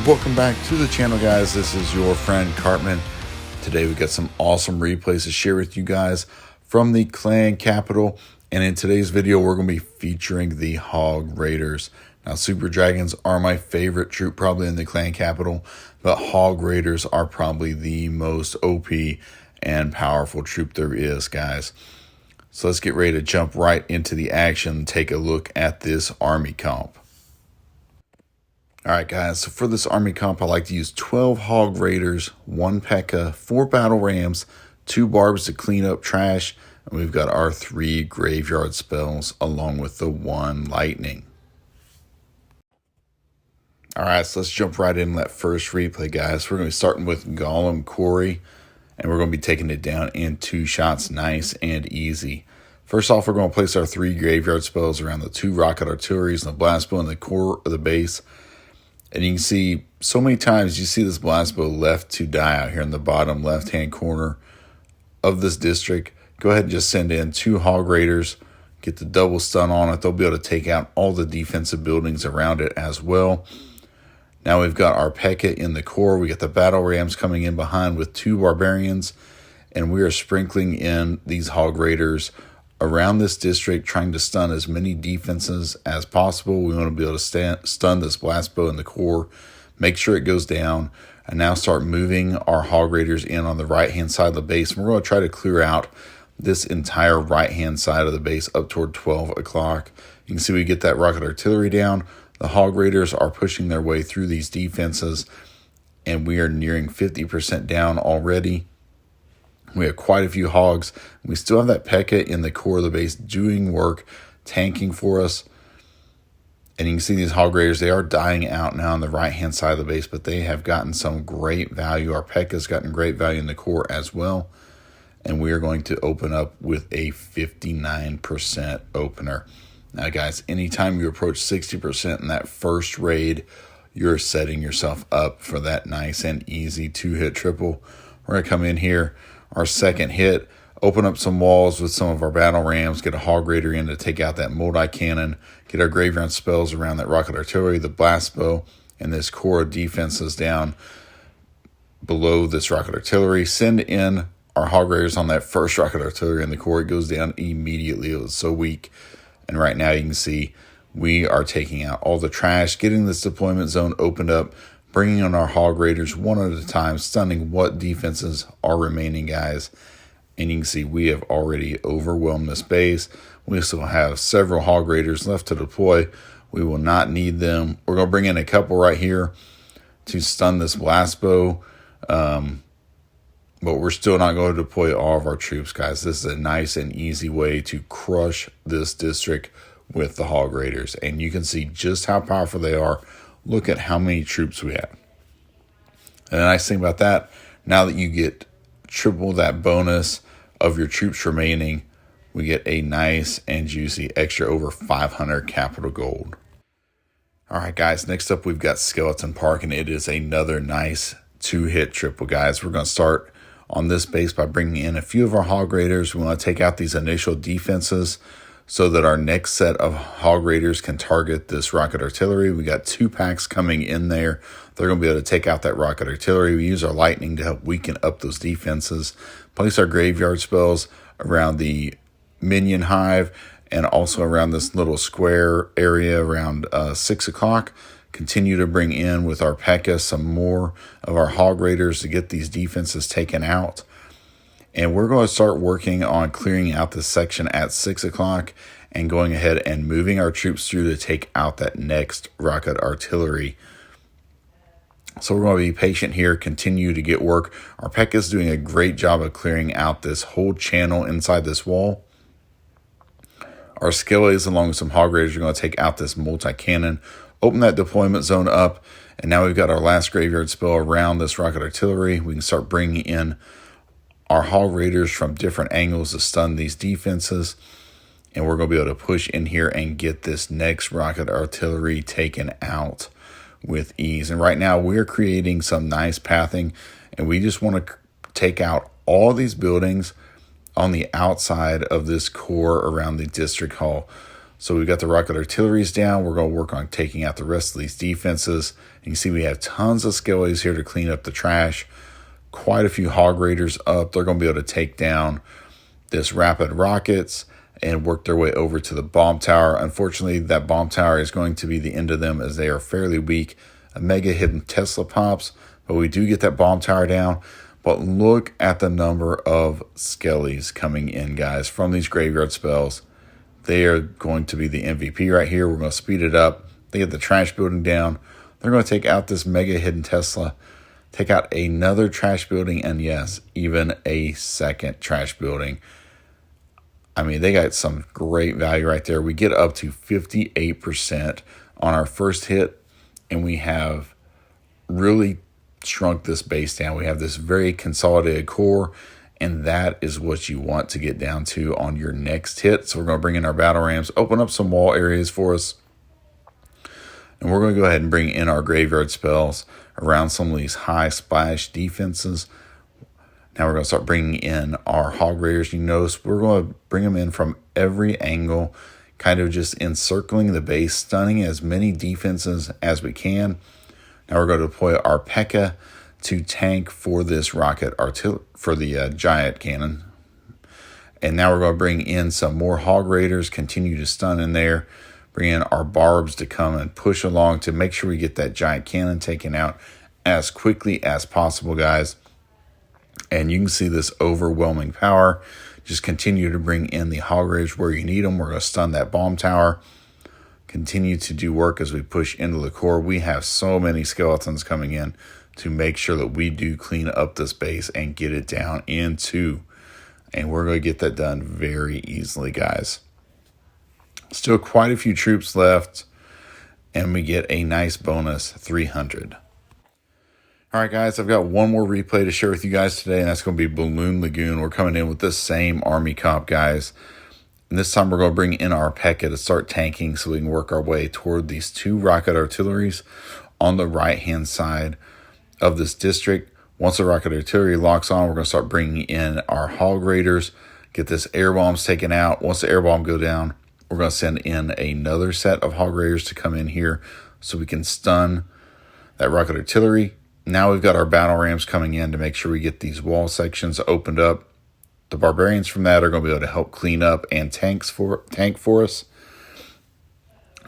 welcome back to the channel, guys. This is your friend Cartman. Today we got some awesome replays to share with you guys from the clan capital, and in today's video we're going to be featuring the Hog Raiders. Now, Super Dragons are my favorite troop probably in the clan capital, but Hog Raiders are probably the most OP and powerful troop there is, guys. So let's get ready to jump right into the action and take a look at this army comp. Alright guys, so for this army comp I like to use 12 Hog Raiders, 1 P.E.K.K.A, 4 Battle Rams, 2 Barbs to clean up trash, and we've got our 3 Graveyard spells along with the 1 Lightning. Alright, so let's jump right in that first replay, guys. We're going to be starting with Golem Quarry, and we're going to be taking it down in 2 shots, nice and easy. First off, we're going to place our 3 Graveyard spells around the 2 Rocket Artilleries and the Blast Bow in the core of the base. And you can see so many times you see this Blast Bow left to die out here in the bottom left-hand corner of this district. Go ahead and just send in 2 Hog Raiders, get the double stun on it. They'll be able to take out all the defensive buildings around it as well. Now we've got our P.E.K.K.A in the core. We got the Battle Rams coming in behind with 2 Barbarians. And we are sprinkling in these Hog Raiders around this district, trying to stun as many defenses as possible. We want to be able to stun this Blast Bow in the core, make sure it goes down, and now start moving our Hog Raiders in on the right-hand side of the base. And we're going to try to clear out this entire right-hand side of the base up toward 12 o'clock. You can see we get that Rocket Artillery down. The Hog Raiders are pushing their way through these defenses, and we are nearing 50% down already. We have quite a few hogs. We still have that P.E.K.K.A in the core of the base doing work, tanking for us. And you can see these Hog Raiders, they are dying out now on the right-hand side of the base, but they have gotten some great value. Our P.E.K.K.A has gotten great value in the core as well. And we are going to open up with a 59% opener. Now, guys, anytime you approach 60% in that first raid, you're setting yourself up for that nice and easy 2-hit triple. We're going to come in here. Our second hit, open up some walls with some of our Battle Rams, get a Hog Raider in to take out that multi-cannon, get our Graveyard spells around that Rocket Artillery, the Blast Bow, and this core of defenses down below this Rocket Artillery. Send in our Hog Raiders on that first Rocket Artillery in the core. It goes down immediately. It was so weak. And right now you can see we are taking out all the trash, getting this deployment zone opened up, bringing on our Hog Raiders one at a time, stunning what defenses are remaining, guys. And you can see we have already overwhelmed this base. We still have several Hog Raiders left to deploy. We will not need them. We're going to bring in a couple right here to stun this Blast Bow. But we're still not going to deploy all of our troops, guys. This is a nice and easy way to crush this district with the Hog Raiders. And you can see just how powerful they are. Look at how many troops we have. And the nice thing about that, now that you get triple that bonus of your troops remaining, we get a nice and juicy extra over 500 capital gold. All right, guys, next up we've got Skeleton Park, and it is another nice 2-hit triple, guys. We're going to start on this base by bringing in a few of our Hog Raiders. We want to take out these initial defenses so that our next set of Hog Raiders can target this Rocket Artillery. We got 2 packs coming in there. They're going to be able to take out that Rocket Artillery. We use our Lightning to help weaken up those defenses. Place our Graveyard spells around the Minion Hive and also around this little square area around 6 o'clock. Continue to bring in with our P.E.K.K.A some more of our Hog Raiders to get these defenses taken out. And we're going to start working on clearing out this section at 6 o'clock and going ahead and moving our troops through to take out that next Rocket Artillery. So we're going to be patient here, continue to get work. Our P.E.K.K.A is doing a great job of clearing out this whole channel inside this wall. Our Skellies, along with some Hog Raiders, are going to take out this multi-cannon, open that deployment zone up, and now we've got our last Graveyard spell around this Rocket Artillery. We can start bringing in our Hog Raiders from different angles to stun these defenses, and we're going to be able to push in here and get this next Rocket Artillery taken out with ease. And right now we're creating some nice pathing, and we just want to take out all these buildings on the outside of this core around the district hall. So we've got the rocket artilleries down. We're going to work on taking out the rest of these defenses. And you see we have tons of skellies here to clean up the trash. Quite a few Hog Raiders up. They're going to be able to take down this rapid rockets and work their way over to the bomb tower. Unfortunately, that bomb tower is going to be the end of them as they are fairly weak. A mega hidden Tesla pops, but we do get that bomb tower down. But look at the number of skellies coming in, guys, from these graveyard spells. They are going to be the MVP right here. We're going to speed it up. They get the trash building down. They're going to take out this mega hidden Tesla, take out another trash building, and yes, even a second trash building. I mean, they got some great value right there. We get up to 58% on our first hit, and we have really shrunk this base down. We have this very consolidated core, and that is what you want to get down to on your next hit. So we're going to bring in our battle rams, open up some wall areas for us, and we're going to go ahead and bring in our graveyard spells around some of these high splash defenses. Now we're going to start bringing in our Hog Raiders. You notice we're going to bring them in from every angle, kind of just encircling the base, stunning as many defenses as we can. Now we're going to deploy our P.E.K.K.A to tank for this rocket artillery, for the giant cannon. And now we're going to bring in some more Hog Raiders, continue to stun in there, bring in our barbs to come and push along to make sure we get that giant cannon taken out as quickly as possible, guys. And you can see this overwhelming power. Just continue to bring in the Hog Raiders where you need them. We're going to stun that bomb tower. Continue to do work as we push into the core. We have so many skeletons coming in to make sure that we do clean up this base and get it down into. And we're going to get that done very easily, guys. Still quite a few troops left, and we get a nice bonus 300. All right, guys, I've got one more replay to share with you guys today, and that's going to be Balloon Lagoon. We're coming in with the same army comp, guys. And this time we're going to bring in our P.E.K.K.A to start tanking so we can work our way toward these two rocket artilleries on the right-hand side of this district. Once the rocket artillery locks on, we're going to start bringing in our Hog Raiders, get this air bombs taken out. Once the air bomb go down, we're going to send in another set of Hog Raiders to come in here so we can stun that rocket artillery. Now we've got our battle rams coming in to make sure we get these wall sections opened up. The barbarians from that are going to be able to help clean up and tank for us.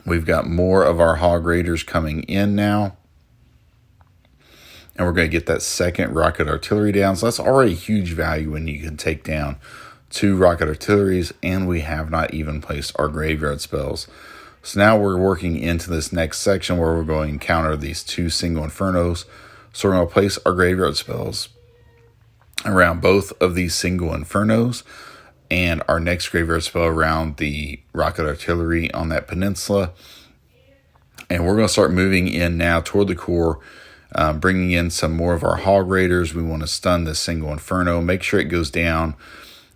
We've got more of our Hog Raiders coming in now. And we're going to get that second rocket artillery down. So that's already huge value when you can take down two rocket artilleries, and we have not even placed our graveyard spells. So now we're working into this next section where we're going to counter these two single infernos. So we're going to place our graveyard spells around both of these single infernos, and our next graveyard spell around the rocket artillery on that peninsula. And we're going to start moving in now toward the core, bringing in some more of our Hog Raiders. We want to stun this single inferno, make sure it goes down.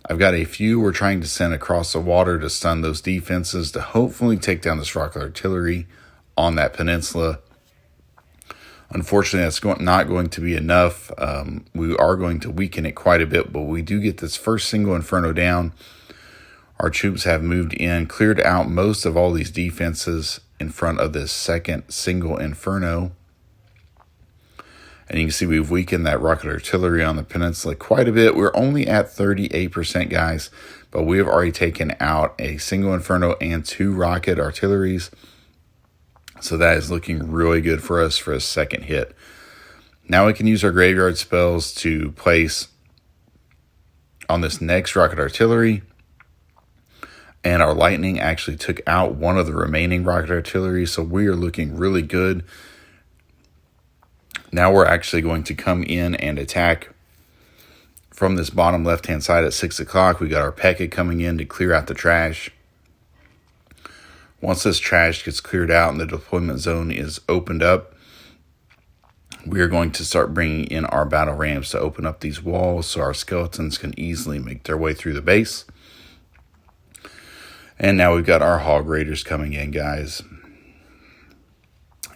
I've got a few we're trying to send across the water to stun those defenses to hopefully take down this rocket artillery on that peninsula. Unfortunately, that's not going to be enough. We are going to weaken it quite a bit, but we do get this first single inferno down. Our troops have moved in, cleared out most of all these defenses in front of this second single inferno. And you can see we've weakened that rocket artillery on the peninsula quite a bit. We're only at 38%, guys, but we have already taken out a single inferno and two rocket artilleries. So that is looking really good for us for a second hit. Now we can use our graveyard spells to place on this next rocket artillery. And our lightning actually took out one of the remaining rocket artillery. So we are looking really good. Now we're actually going to come in and attack from this bottom left-hand side at 6 o'clock. We got our P.E.K.K.A coming in to clear out the trash. Once this trash gets cleared out and the deployment zone is opened up, we are going to start bringing in our battle rams to open up these walls so our skeletons can easily make their way through the base. And now we've got our Hog Raiders coming in, guys.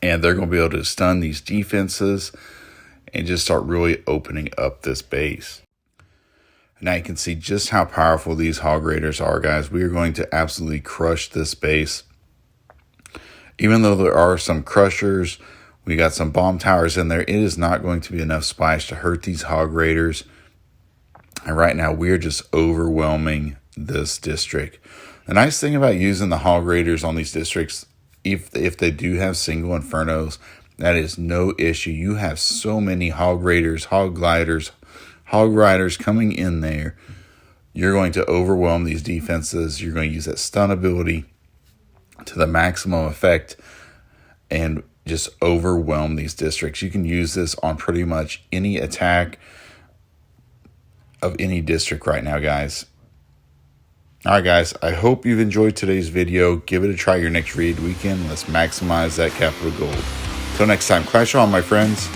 And they're going to be able to stun these defenses and just start really opening up this base. Now you can see just how powerful these Hog Raiders are, guys. We are going to absolutely crush this base. Even though there are some crushers, we got some bomb towers in there, it is not going to be enough splash to hurt these Hog Raiders. And right now, we're just overwhelming this district. The nice thing about using the Hog Raiders on these districts, if they do have single Infernos, that is no issue. You have so many Hog Raiders, Hog Gliders, Hog Riders coming in there. You're going to overwhelm these defenses. You're going to use that stun ability to the maximum effect and just overwhelm these districts. You can use this on pretty much any attack of any district right now, guys. All right, guys, I hope you've enjoyed today's video. Give it a try your next raid weekend. Let's maximize that capital gold. Until next time, clash on, my friends.